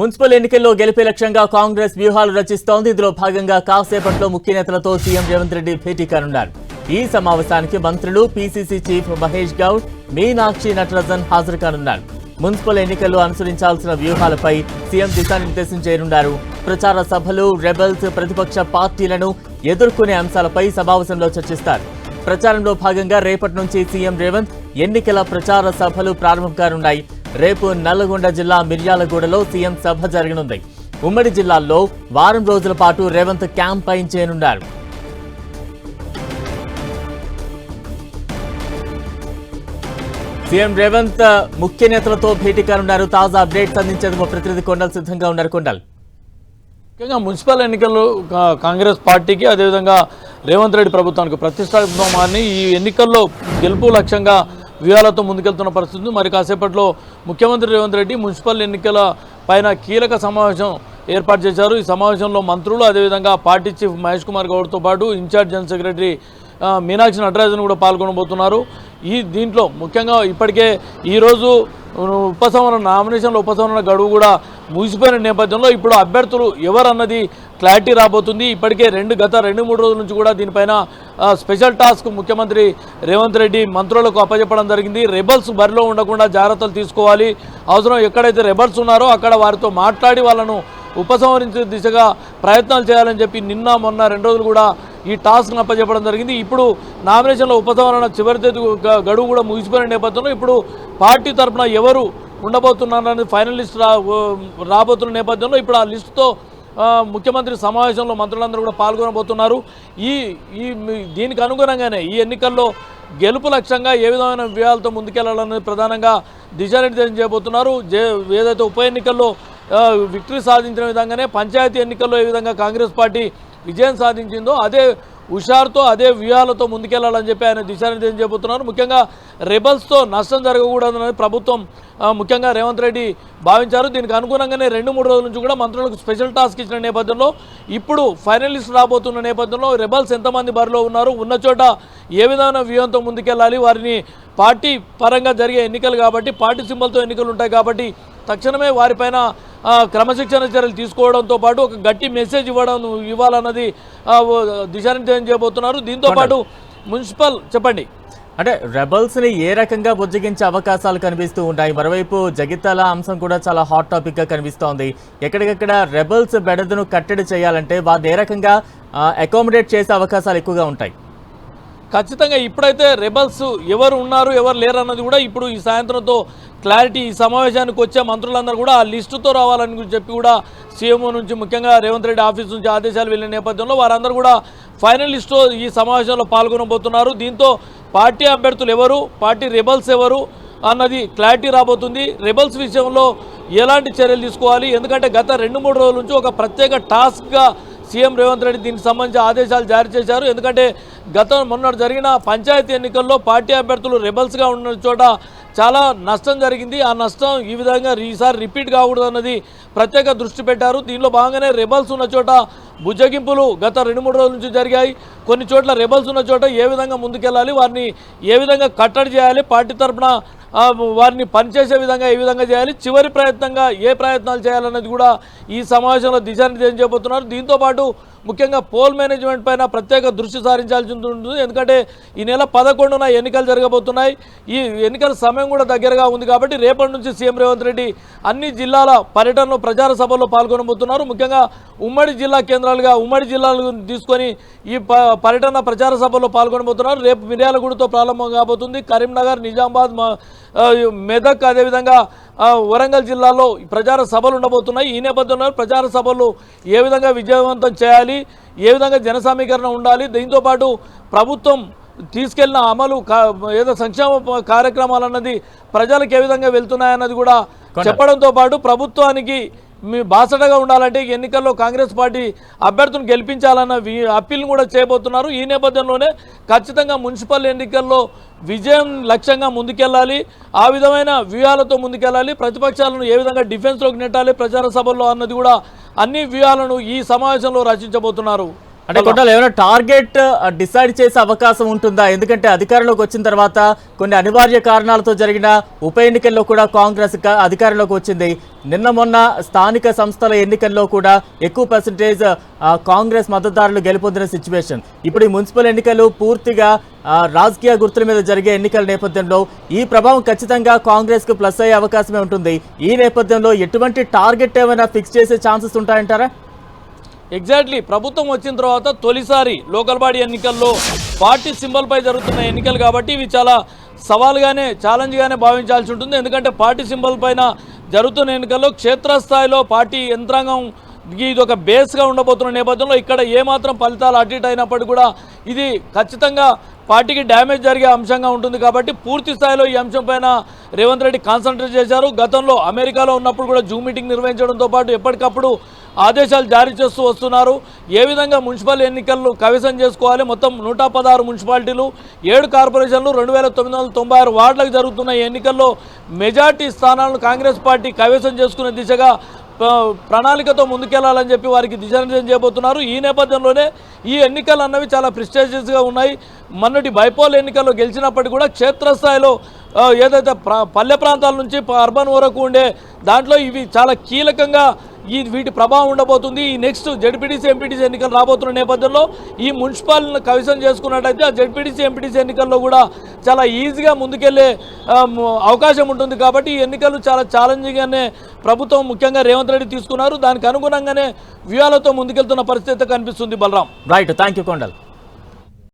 Municipal ఎన్నికల్లో గెలిపే లక్ష్యంగా కాంగ్రెస్ వ్యూహాలు రచిస్తోంది. ఇందులో భాగంగా కాసేపట్లో ముఖ్య నేతలతో సీఎం రేవంత్ రెడ్డి భేటీ కానున్నారు. ఈ సమావేశానికి మంత్రులు, పీసీసీ చీఫ్ మహేష్ గౌడ్, మీనాక్షి నటరాజన్ హాజరు కానున్నారు. మున్సిపల్ ఎన్నికల్లో అనుసరించాల్సిన వ్యూహాలపై సీఎం దిశానిర్దేశం చేయనున్నారు. ప్రచార సభలు, రెబెల్స్, ప్రతిపక్ష పార్టీలను ఎదుర్కొనే అంశాలపై సమావేశంలో చర్చిస్తారు. ప్రచారంలో భాగంగా రేపటి నుంచి సీఎం రేవంత్ ఎన్నికల ప్రచార సభలు ప్రారంభం కానున్నాయి. రేపు నల్లగొండ జిల్లా మిర్యాలగూడలో సీఎం సభ జరగనుంది. ఉమ్మడి జిల్లాల్లో వారం రోజుల పాటు రేవంత్ క్యాంపెయిన్ చేయనున్నారు. సీఎం రేవంత్ ముఖ్య నేతలతో భేటీ కానున్నారు. తాజా అప్డేట్స్ అందించేందుకు ప్రతినిధి కొండల్ సిద్ధంగా ఉన్నారు. కొండల్, ముఖ్యంగా మున్సిపల్ ఎన్నికల్లో కాంగ్రెస్ పార్టీకి అదేవిధంగా రేవంత్ రెడ్డి ప్రభుత్వానికి ప్రతిష్టాత్మకమని ఈ ఎన్నికల్లో గెలుపు లక్ష్యంగా వ్యూహాలతో ముందుకెళ్తున్న పరిస్థితి. మరి కాసేపట్లో ముఖ్యమంత్రి రేవంత్ రెడ్డి మున్సిపల్ ఎన్నికల పైన కీలక సమావేశం ఏర్పాటు చేశారు. ఈ సమావేశంలో మంత్రులు, అదేవిధంగా పార్టీ చీఫ్ మహేష్ కుమార్ గౌడ్తో పాటు incharge general secretary Meenakshi Natarajan కూడా పాల్గొనబోతున్నారు. దీంట్లో ముఖ్యంగా ఇప్పటికే ఈరోజు నామినేషన్ల ఉపసంహరణ గడువు కూడా ముగిసిపోయిన నేపథ్యంలో ఇప్పుడు అభ్యర్థులు ఎవరన్నది క్లారిటీ రాబోతుంది. ఇప్పటికే గత 2-3 రోజుల నుంచి కూడా దీనిపైన స్పెషల్ టాస్క్ ముఖ్యమంత్రి రేవంత్ రెడ్డి మంత్రులకు అప్పచెప్పడం జరిగింది. రెబల్స్ బరిలో ఉండకుండా జాగ్రత్తలు తీసుకోవాలి, అవసరం ఎక్కడైతే రెబల్స్ ఉన్నారో అక్కడ వారితో మాట్లాడి వాళ్ళను ఉపసంహరించే దిశగా ప్రయత్నాలు చేయాలని చెప్పి నిన్న మొన్న 2 రోజులు కూడా ఈ టాస్క్ను అప్పచెప్పడం జరిగింది. ఇప్పుడు నామినేషన్ల ఉపసంహరణ చివరి తేదీ గడువు కూడా ముగిసిపోయిన నేపథ్యంలో ఇప్పుడు పార్టీ తరఫున ఎవరు ఉండబోతున్నారనేది ఫైనల్ లిస్ట్ రాబోతున్న నేపథ్యంలో ఇప్పుడు ఆ లిస్టుతో ముఖ్యమంత్రి సమావేశంలో మంత్రులందరూ కూడా పాల్గొనబోతున్నారు. దీనికి అనుగుణంగానే ఈ ఎన్నికల్లో గెలుపు లక్ష్యంగా ఏ విధమైన వ్యూహాలతో ముందుకెళ్లాలనేది ప్రధానంగా దిశానిర్దేశం చేయబోతున్నారు. ఏదైతే ఉప ఎన్నికల్లో విక్టరీ సాధించిన విధంగానే పంచాయతీ ఎన్నికల్లో ఏ విధంగా కాంగ్రెస్ పార్టీ విజయం సాధించిందో అదే హుషారుతో అదే వ్యూహాలతో ముందుకెళ్లాలని చెప్పి ఆయన దిశానిర్దేశం చేయబోతున్నారు. ముఖ్యంగా రెబల్స్తో నష్టం జరగకూడదనేది ప్రభుత్వం ముఖ్యంగా రేవంత్ రెడ్డి భావించారు. దీనికి అనుగుణంగానే 2-3 రోజుల నుంచి కూడా మంత్రులకు స్పెషల్ టాస్క్ ఇచ్చిన నేపథ్యంలో ఇప్పుడు ఫైనలిస్ట్ రాబోతున్న నేపథ్యంలో రెబల్స్ ఎంతమంది బరిలో ఉన్నారు, ఉన్న చోట ఏ విధమైన వ్యూహంతో ముందుకెళ్లాలి, వారిని పార్టీ పరంగా జరిగే ఎన్నికలు కాబట్టి పార్టీ సింబల్తో ఎన్నికలు ఉంటాయి కాబట్టి తక్షణమే వారిపైన క్రమశిక్షణ చర్యలు తీసుకోవడంతో పాటు ఒక గట్టి మెసేజ్ ఇవ్వాలన్నది దిశానిర్దేశం చేయబోతున్నారు. దీంతో పాటు మున్సిపల్ చెప్పండి అంటే రెబల్స్ ని ఏ రకంగా బుజ్జగించే అవకాశాలు కనిపిస్తూ ఉంటాయి. మరోవైపు జగిత్యాల అంశం కూడా చాలా హాట్ టాపిక్ గా కనిపిస్తోంది. ఎక్కడికక్కడ రెబల్స్ బెడదను కట్టడి చేయాలంటే వారిని ఏ రకంగా అకామిడేట్ చేసే అవకాశాలు ఎక్కువగా ఉంటాయి. ఖచ్చితంగా ఇప్పుడైతే రెబల్స్ ఎవరు ఉన్నారు ఎవరు లేరు అన్నది కూడా ఇప్పుడు ఈ సాయంత్రంతో క్లారిటీ. ఈ సమావేశానికి వచ్చే మంత్రులందరూ కూడా ఆ లిస్టుతో రావాలని చెప్పి కూడా సీఎంఓ నుంచి ముఖ్యంగా రేవంత్ రెడ్డి ఆఫీస్ నుంచి ఆదేశాలు వెళ్ళిన నేపథ్యంలో వారందరూ కూడా ఫైనల్ లిస్టులో ఈ సమావేశంలో పాల్గొనబోతున్నారు. దీంతో పార్టీ అభ్యర్థులు ఎవరు, పార్టీ రెబల్స్ ఎవరు అన్నది క్లారిటీ రాబోతుంది. రెబల్స్ విషయంలో ఎలాంటి చర్యలు తీసుకోవాలి, ఎందుకంటే గత 2-3 రోజుల నుంచి ఒక ప్రత్యేక టాస్క్గా సీఎం రేవంత్ రెడ్డి దీనికి సంబంధించి ఆదేశాలు జారీ చేశారు. ఎందుకంటే మొన్న జరిగిన పంచాయతీ ఎన్నికల్లో పార్టీ అభ్యర్థులు రెబల్స్గా ఉన్న చోట చాలా నష్టం జరిగింది. ఆ నష్టం ఈ విధంగా ఈసారి రిపీట్ కాకూడదు అన్నది ప్రత్యేక దృష్టి పెట్టారు. దీనిలో భాగంగానే రెబల్స్ ఉన్న చోట బుజ్జగింపులు గత 2-3 రోజుల నుంచి జరిగాయి. కొన్ని చోట్ల రెబల్స్ ఉన్న చోట ఏ విధంగా ముందుకెళ్ళాలి, వారిని ఏ విధంగా కట్టడి చేయాలి, పార్టీ తరఫున వారిని పనిచేసే విధంగా ఏ విధంగా చేయాలి, చివరి ప్రయత్నంగా ఏ ప్రయత్నాలు చేయాలన్నది కూడా ఈ సమావేశంలో దిశానిర్దేశం చేయబోతున్నారు. దీంతోపాటు ముఖ్యంగా పోల్ మేనేజ్మెంట్ పైన ప్రత్యేక దృష్టి సారించాల్సి ఉంటుంది. ఎందుకంటే ఈ నెల 11న ఎన్నికలు జరగబోతున్నాయి. ఈ ఎన్నికల సమయం కూడా దగ్గరగా ఉంది కాబట్టి రేపటి నుంచి సీఎం రేవంత్ రెడ్డి అన్ని జిల్లాల పర్యటనలో ప్రచార సభల్లో పాల్గొనబోతున్నారు. ముఖ్యంగా ఉమ్మడి జిల్లా కేంద్రాలుగా ఉమ్మడి జిల్లాలు తీసుకొని ఈ పర్యటన ప్రచార సభల్లో పాల్గొనబోతున్నారు. రేపు మిర్యాలగూడతో ప్రారంభం కాబోతుంది. కరీంనగర్, నిజామాబాద్, మెదక్, అదేవిధంగా వరంగల్ జిల్లాలో ప్రచార సభలు ఉండబోతున్నాయి. ఈ నేపథ్యంలో ప్రచార సభలు ఏ విధంగా విజయవంతం చేయాలి, ఏ విధంగా జనసమీకరణ ఉండాలి, దీంతోపాటు ప్రభుత్వం తీసుకెళ్లిన అమలు ఏదో సంక్షేమ కార్యక్రమాలు అన్నది ప్రజలకు ఏ విధంగా వెళ్తున్నాయన్నది కూడా చెప్పడంతో పాటు ప్రభుత్వానికి మీ బాసటగా ఉండాలంటే ఎన్నికల్లో కాంగ్రెస్ పార్టీ అభ్యర్థులను గెలిపించాలన్న అప్పీల్ను కూడా చేయబోతున్నారు. ఈ నేపథ్యంలోనే ఖచ్చితంగా మున్సిపల్ ఎన్నికల్లో విజయం లక్ష్యంగా ముందుకెళ్లాలి, ఆ విధమైన వ్యూహాలతో ముందుకెళ్లాలి, ప్రతిపక్షాలను ఏ విధంగా డిఫెన్స్లోకి నెట్టాలి ప్రచార సభల్లో అన్నది కూడా అన్ని వ్యూహాలను ఈ సమావేశంలో రచించబోతున్నారు. అంటే కొట్టాలి ఏమైనా టార్గెట్ డిసైడ్ చేసే అవకాశం ఉంటుందా? ఎందుకంటే అధికారంలోకి వచ్చిన తర్వాత కొన్ని అనివార్య కారణాలతో జరిగిన ఉప ఎన్నికల్లో కూడా కాంగ్రెస్ అధికారంలోకి వచ్చింది. నిన్న మొన్న స్థానిక సంస్థల ఎన్నికల్లో కూడా ఎక్కువ పర్సెంటేజ్ కాంగ్రెస్ మద్దతుదారులు గెలుపొందిన సిచ్యువేషన్. ఇప్పుడు ఈ మున్సిపల్ ఎన్నికలు పూర్తిగా రాజకీయ గుర్తుల మీద జరిగే ఎన్నికల నేపథ్యంలో ఈ ప్రభావం ఖచ్చితంగా కాంగ్రెస్ కు ప్లస్ అయ్యే అవకాశమే ఉంటుంది. ఈ నేపథ్యంలో ఎటువంటి టార్గెట్ ఏమైనా ఫిక్స్ చేసే ఛాన్సెస్ ఉంటాయంటారా? ఎగ్జాక్ట్లీ, ప్రభుత్వం వచ్చిన తర్వాత తొలిసారి లోకల్ బాడీ ఎన్నికల్లో పార్టీ సింబల్ పై జరుగుతున్న ఎన్నికలు కాబట్టి ఇవి చాలా సవాల్గానే ఛాలెంజ్గానే భావించాల్సి ఉంటుంది. ఎందుకంటే పార్టీ సింబల్ పైన జరుగుతున్న ఎన్నికల్లో క్షేత్రస్థాయిలో పార్టీ యంత్రాంగం ఇది ఒక బేస్గా ఉండబోతున్న నేపథ్యంలో ఇక్కడ ఏమాత్రం ఫలితాలు అటు ఇటు అయినప్పటికీ కూడా ఇది ఖచ్చితంగా పార్టీకి డ్యామేజ్ జరిగే అంశంగా ఉంటుంది. కాబట్టి పూర్తి స్థాయిలో ఈ అంశం పైన రేవంత్ రెడ్డి కాన్సన్ట్రేట్ చేశారు. గతంలో అమెరికాలో ఉన్నప్పుడు కూడా జూమ్ మీటింగ్ నిర్వహించడంతో పాటు ఎప్పటికప్పుడు ఆదేశాలు జారీ చేస్తూ వస్తున్నారు. ఏ విధంగా మున్సిపల్ ఎన్నికలను కైవసం చేసుకోవాలి, మొత్తం 116 మున్సిపాలిటీలు 7 కార్పొరేషన్లు 2996 వార్డులకు జరుగుతున్న ఈ ఎన్నికల్లో మెజార్టీ స్థానాలను కాంగ్రెస్ పార్టీ కైవసం చేసుకునే దిశగా ప్రణాళికతో ముందుకెళ్లాలని చెప్పి వారికి దిశానిర్దేశం చేయబోతున్నారు. ఈ నేపథ్యంలోనే ఈ ఎన్నికలు అన్నవి చాలా ప్రెస్టీజియస్గా ఉన్నాయి. మొన్నటి బైపోల్ ఎన్నికల్లో గెలిచినప్పటికీ కూడా క్షేత్రస్థాయిలో ఏదైతే పల్లె ప్రాంతాల నుంచి అర్బన్ వరకు ఉండే దాంట్లో ఇవి చాలా కీలకంగా వీటి ప్రభావం ఉండబోతుంది. ఈ నెక్స్ట్ జెడ్పీటీసీ ఎంపీటీసీ ఎన్నికలు రాబోతున్న నేపథ్యంలో ఈ మున్సిపాలిటీలను కవిసం చేసుకున్నట్టయితే ఆ జెడ్పీటీసీ ఎంపీటీసీ ఎన్నికల్లో కూడా చాలా ఈజీగా ముందుకెళ్లే అవకాశం ఉంటుంది. కాబట్టి ఈ ఎన్నికలు చాలా ఛాలెంజింగ్గానే ప్రభుత్వం ముఖ్యంగా రేవంత్ రెడ్డి తీసుకున్నారు. దానికి అనుగుణంగానే వ్యూహాలతో ముందుకెళ్తున్న పరిస్థితి కనిపిస్తుంది. Balaram. Right, thank you Kondal.